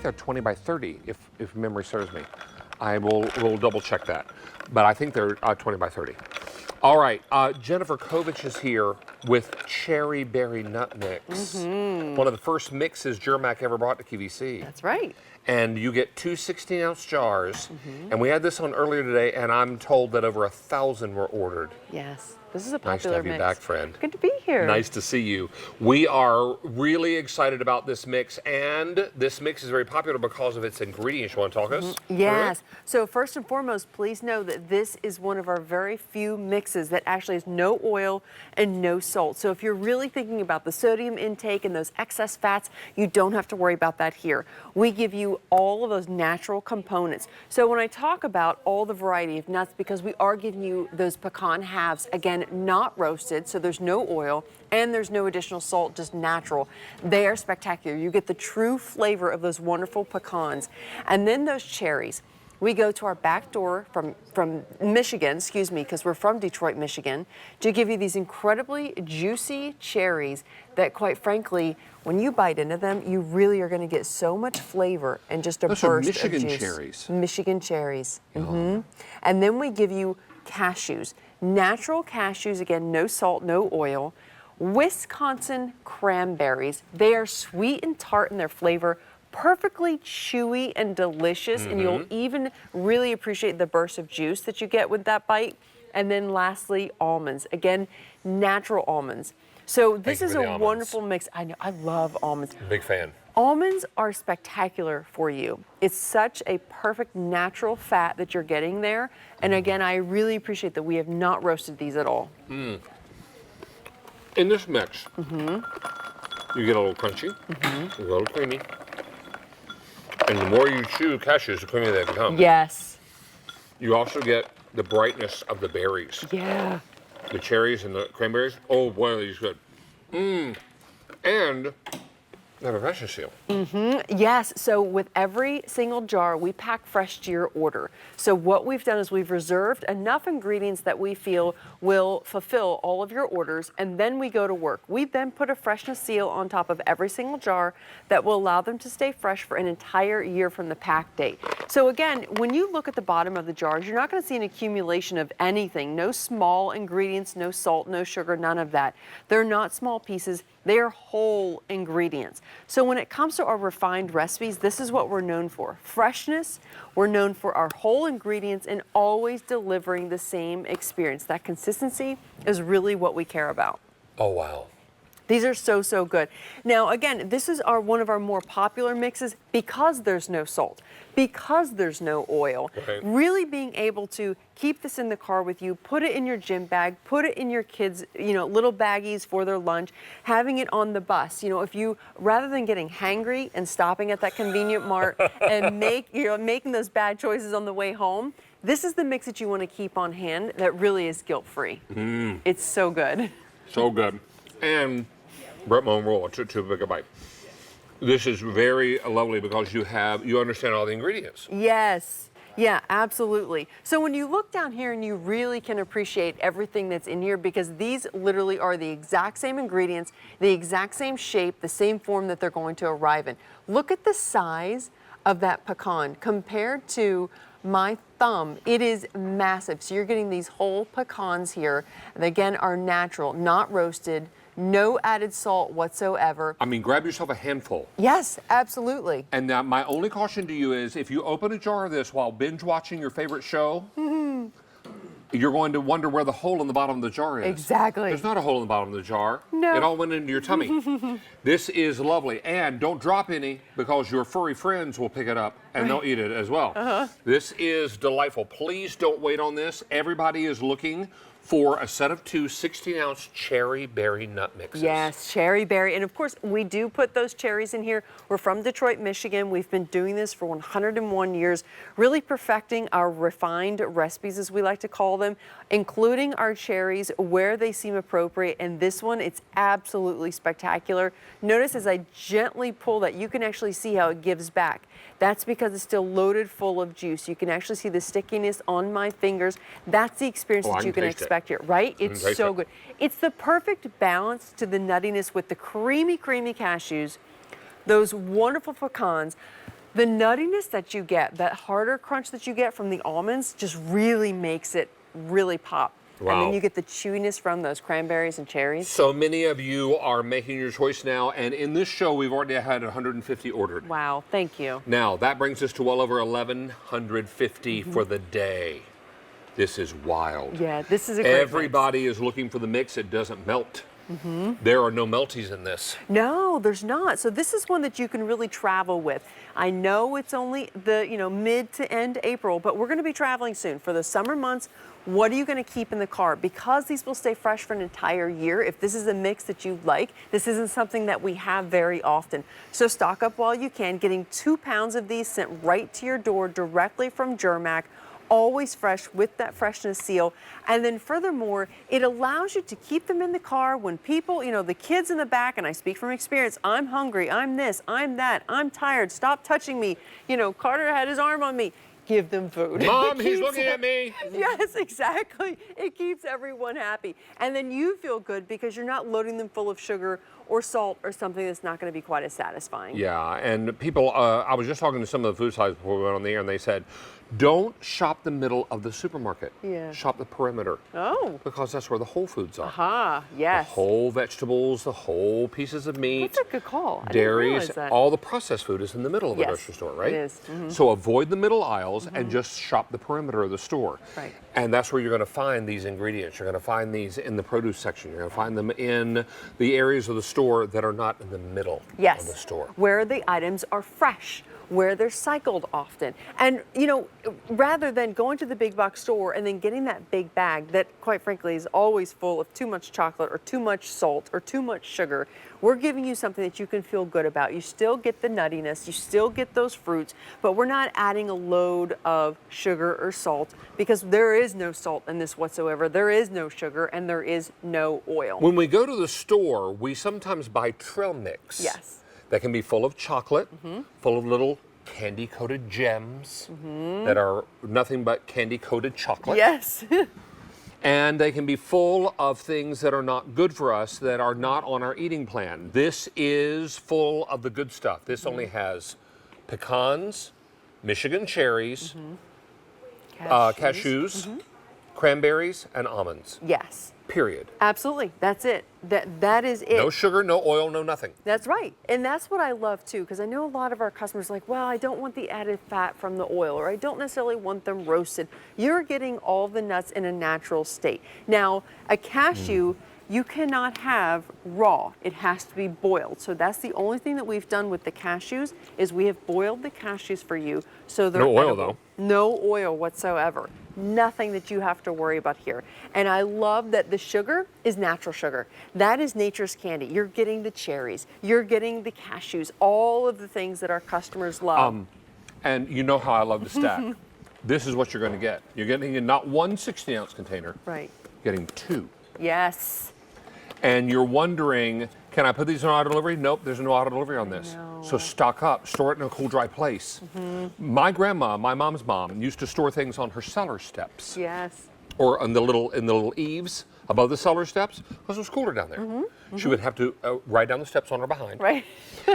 they're 20 by 30, if memory serves me. I will double check that. But I think they're 20 by 30. All right, Jennifer Kovich is here with cherry berry nut mix. One of the first mixes Germack ever brought to QVC. That's right. And you get two 16-ounce jars. And we had this on earlier today, and I'm told that over 1,000 were ordered. Yes, this is a Nice to popular have you mix. back, friend. Good to be here. Nice to see you. We are really excited about this mix, and this mix is very popular because of its ingredients. You want to talk us? Yes. So first and foremost, please know that this is one of our very few mixes that actually has no oil and no salt. So if you're really thinking about the sodium intake and those excess fats, you don't have to worry about that here. We give you all of those natural components. So when I talk about all the variety of nuts, because we are giving you those pecan halves, again, not roasted, so there's no oil and there's no additional salt, just natural. They are spectacular. You get the true flavor of those wonderful pecans. And then those cherries. We go to our back door from Michigan, excuse me, because we're from Detroit, Michigan, to give you these incredibly juicy cherries that, quite frankly, when you bite into them, you really are going to get so much flavor and just a burst of juice. Michigan cherries. Michigan cherries. And then we give you cashews. Natural cashews, again, no salt, no oil. Wisconsin cranberries. They are sweet and tart in their flavor, perfectly chewy and delicious, and you'll even really appreciate the burst of juice that you get with that bite. And then lastly, almonds. Again, natural almonds. So this is a wonderful mix. I know, I love almonds. Big fan. Almonds are spectacular for you. It's such a perfect natural fat that you're getting there. And again, I really appreciate that we have not roasted these at all. In this mix, you get a little crunchy, a little creamy. And the more you chew cashews, the creamier they become. Yes. You also get the brightness of the berries. Yeah. The cherries and the cranberries. Oh, boy, these good. And they have a freshness seal. Yes, so with every single jar, we pack fresh to your order. So what we've done is we've reserved enough ingredients that we feel will fulfill all of your orders, and then we go to work. We then put a freshness seal on top of every single jar that will allow them to stay fresh for an entire year from the pack date. So again, when you look at the bottom of the jars, you're not going to see an accumulation of anything. No small ingredients, no salt, no sugar, none of that. They're not small pieces. They are whole ingredients. So when it comes to our refined recipes, this is what we're known for. Freshness, we're known for our whole ingredients and always delivering the same experience. That consistency is really what we care about. Oh, wow. These are so, so good. Now, again, this is one of our more popular mixes because there's no salt, because there's no oil. Right. Really being able to keep this in the car with you, put it in your gym bag, put it in your kids', little baggies for their lunch, having it on the bus. If you, rather than getting hangry and stopping at that convenient mart and making those bad choices on the way home, this is the mix that you want to keep on hand that really is guilt-free. It's so good. So good. And Brett Moan roll, too big a bite. This is very lovely because you understand all the ingredients. Yes. Yeah, absolutely. So when you look down here and you really can appreciate everything that's in here, because these literally are the exact same ingredients, the exact same shape, the same form that they're going to arrive in. Look at the size of that pecan compared to my thumb. It is massive. So you're getting these whole pecans here that again are natural, not roasted, no added salt whatsoever. I mean, grab yourself a handful. Yes, absolutely. And now my only caution to you is if you open a jar of this while binge watching your favorite show, you're going to wonder where the hole in the bottom of the jar is. Exactly. There's not a hole in the bottom of the jar. No. It all went into your tummy. This is lovely. And don't drop any because your furry friends will pick it up and they'll eat it as well. This is delightful. Please don't wait on this. Everybody is looking for a set of two 16-ounce cherry berry nut mixes. Yes, cherry berry. And of course, we do put those cherries in here. We're from Detroit, Michigan. We've been doing this for 101 years, really perfecting our refined recipes, as we like to call them, including our cherries where they seem appropriate. And this one, it's absolutely spectacular. Notice as I gently pull that, you can actually see how it gives back. That's because it's still loaded full of juice. You can actually see the stickiness on my fingers. That's the experience that you can expect here, right? It's so good. It's the perfect balance to the nuttiness with the creamy, creamy cashews, those wonderful pecans, The nuttiness that you get, that harder crunch that you get from the almonds just really makes it really pop. Wow. And then you get the chewiness from those cranberries and cherries. So many of you are making your choice now, and in this show, we've already had 150 ordered. Wow, thank you. Now, that brings us to well over 1,150 for the day. This is wild. Yeah, this is a great Everybody is looking for the mix. It doesn't melt. There are no melties in this. No, there's not. So this is one that you can really travel with. I know it's only the, mid to end April, but we're going to be traveling soon for the summer months. What are you going to keep in the car? Because these will stay fresh for an entire year. If this is a mix that you like, this isn't something that we have very often. So stock up while you can, getting 2 pounds of these sent right to your door directly from Germack. Always fresh with that freshness seal. And then furthermore, it allows you to keep them in the car when people, the kids in the back, and I speak from experience, I'm hungry, I'm this, I'm that, I'm tired, stop touching me. Carter had his arm on me. Give them food. Mom, he's looking at me. Yes, exactly. It keeps everyone happy. And then you feel good because you're not loading them full of sugar or salt or something that's not going to be quite as satisfying. Yeah, and people, I was just talking to some of the food sites before we went on the air, and they said, don't shop the middle of the supermarket. Yeah. Shop the perimeter. Oh. Because that's where the whole foods are. Aha, yes. The whole vegetables, the whole pieces of meat. That's a good call. I didn't Dairies, realize that. all the processed food is in the middle of the Yes, grocery store, right? it is. So avoid the middle aisles and just shop the perimeter of the store. Right. And that's where you're going to find these ingredients. You're going to find these in the produce section. You're going to find them in the areas of the store that are not in the middle Yes. of the store. Where the items are fresh, where they're cycled often. And, rather than going to the big box store and then getting that big bag that, quite frankly, is always full of too much chocolate or too much salt or too much sugar, we're giving you something that you can feel good about. You still get the nuttiness, you still get those fruits, but we're not adding a load of sugar or salt because there is no salt in this whatsoever. There is no sugar and there is no oil. When we go to the store, we sometimes buy trail mix. Yes. That can be full of chocolate, full of little candy-coated gems that are nothing but candy-coated chocolate. Yes. And they can be full of things that are not good for us, that are not on our eating plan. This is full of the good stuff. This only has pecans, Michigan cherries, cashews, cranberries, and almonds. Yes. Period. Absolutely. That's it. That is it. No sugar, no oil, no nothing. That's right. And that's what I love too, because I know a lot of our customers are like, well, I don't want the added fat from the oil, or I don't necessarily want them roasted. You're getting all the nuts in a natural state. Now, a cashew, you cannot have raw. It has to be boiled. So that's the only thing that we've done with the cashews is we have boiled the cashews for you. So they're No oil, edible. though. No oil whatsoever. Nothing that you have to worry about here. And I love that the sugar is natural sugar. That is nature's candy. You're getting the cherries. You're getting the cashews. All of the things that our customers love. And you know how I love to stack. This is what you're going to get. You're getting in not one 60-ounce container. Right. Getting two. Yes. And you're wondering, can I put these on auto delivery? Nope, there's no auto delivery on this. No. So stock up, store it in a cool, dry place. My grandma, my mom's mom, used to store things on her cellar steps. Yes. Or in the little eaves above the cellar steps, because it was cooler down there. She would have to ride down the steps on her behind. Right.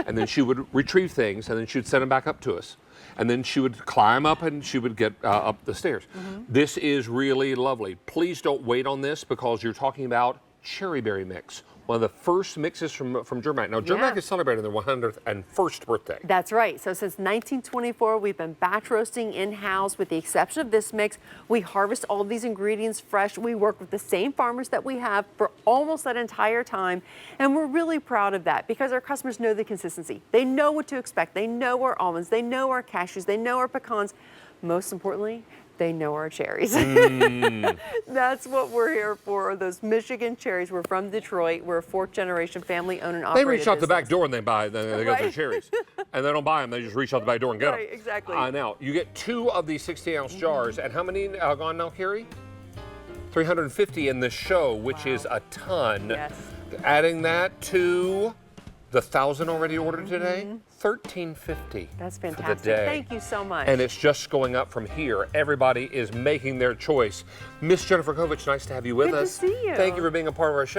And then she would retrieve things, and then she would send them back up to us. And then she would climb up and she would get up the stairs. This is really lovely. Please don't wait on this because you're talking about cherry berry mix. One of the first mixes from Germack. Now, Germack is celebrating their 101st birthday. That's right. So since 1924, we've been batch roasting in-house with the exception of this mix. We harvest all of these ingredients fresh. We work with the same farmers that we have for almost that entire time. And we're really proud of that because our customers know the consistency. They know what to expect. They know our almonds. They know our cashews. They know our pecans. Most importantly, they know our cherries. That's what we're here for, those Michigan cherries. We're from Detroit. We're a fourth-generation family-owned and operated They reach out the back business. door and they buy, they get their Right. cherries. And they don't buy them, they just reach out the back door and get them. Right, exactly. Now, you get two of these 60-ounce jars, and how many gone now, Carrie? 350 in this show, which is a ton. Yes. Adding that to the 1,000 already ordered today, $13.50. That's for the fantastic. day. Thank you so much. And it's just going up from here. Everybody is making their choice. Miss Jennifer Kovich, nice to have you with Good to us. see you. Thank you for being a part of our show.